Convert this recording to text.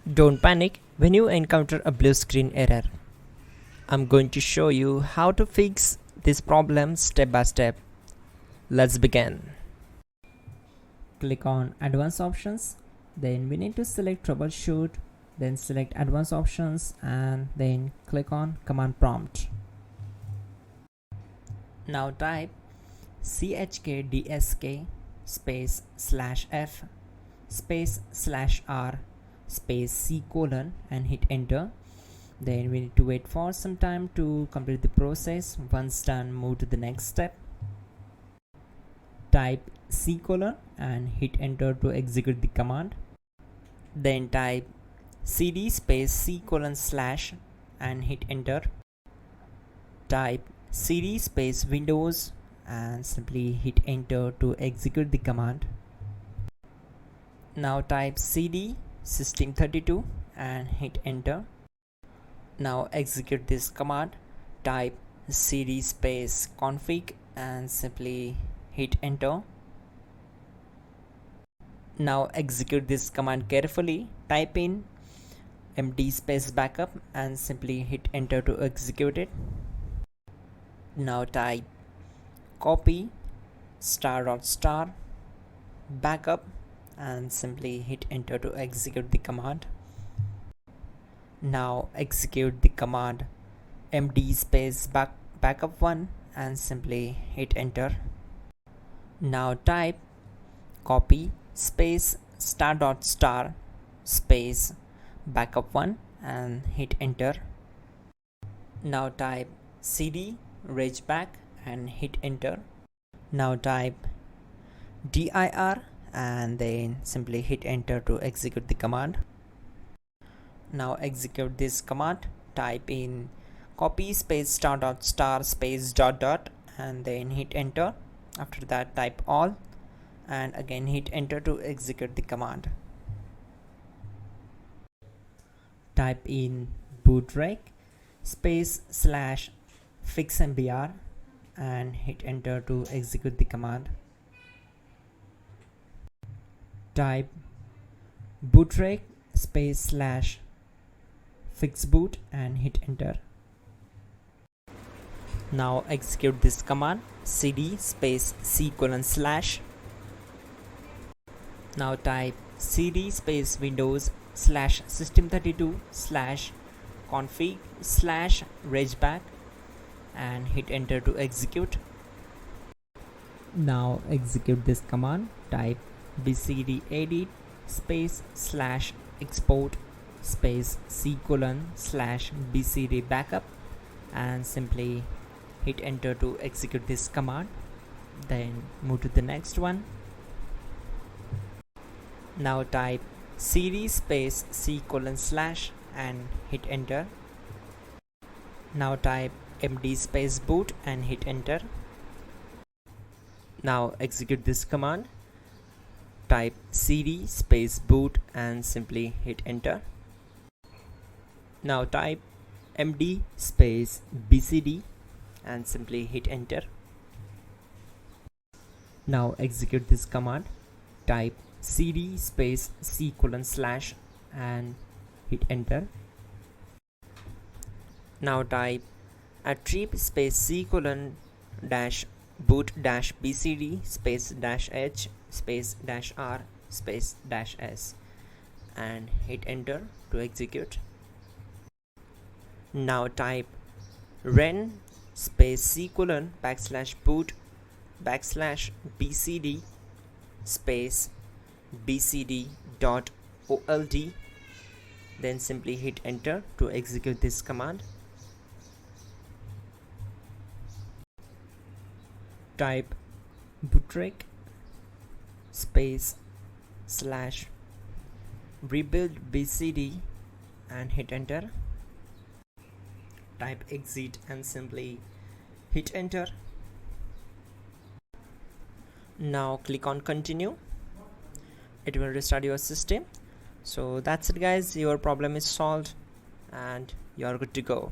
Don't panic when you encounter a blue screen error. I'm going to show you how to fix this problem step by step. Let's begin. Click on Advanced Options, then we need to select Troubleshoot, then select Advanced Options and then click on Command Prompt. Now type chkdsk space /f space /r space c : and hit enter. Then we need to wait for some time to complete the process. Once done, move to the next step. Type c : and hit enter to execute the command. Then type cd space c : / and hit enter. Type cd space windows and simply hit enter to execute the command. Now type cd system32 and hit enter. Now execute this command. Type cd space config and simply hit enter. Now execute this command carefully. Type in md space backup and simply hit enter to execute it. Now type copy *.* backup and simply hit enter to execute the command. Now execute the command md space backup1 and simply hit enter. Now type copy space *.* space backup1 and hit enter. Now type cd regback and hit enter. Now type dir and then simply hit enter to execute the command. Now execute this command. Type in copy space *.* space .. and then hit enter. After that type all and again hit enter to execute the command. Type in bootrec space /fixmbr and hit enter to execute the command. Type bootrec space /fixboot and hit enter. Now execute this command cd space c : /. Now type cd space windows /system32 /config /regback and hit enter to execute. Now execute this command. Type bcdedit space /export space c : /bcd backup and simply hit enter to execute this command. Then move to the next one. Now type cd space c : / and hit enter. Now type md space boot and hit enter. Now execute this command. Type cd space boot and simply hit enter. Now type md space bcd and simply hit enter. Now execute this command. Type cd space c : / and hit enter. Now type attrib space c : -boot -bcd space -h space -r space -s and hit enter to execute. Now type ren space c : /boot /bcd space bcd.old, then simply hit enter to execute this command. Type bootrec space /rebuildbcd and hit enter. Type exit and simply hit enter. Now click on continue. It will restart your system. So that's it guys, your problem is solved and you are good to go.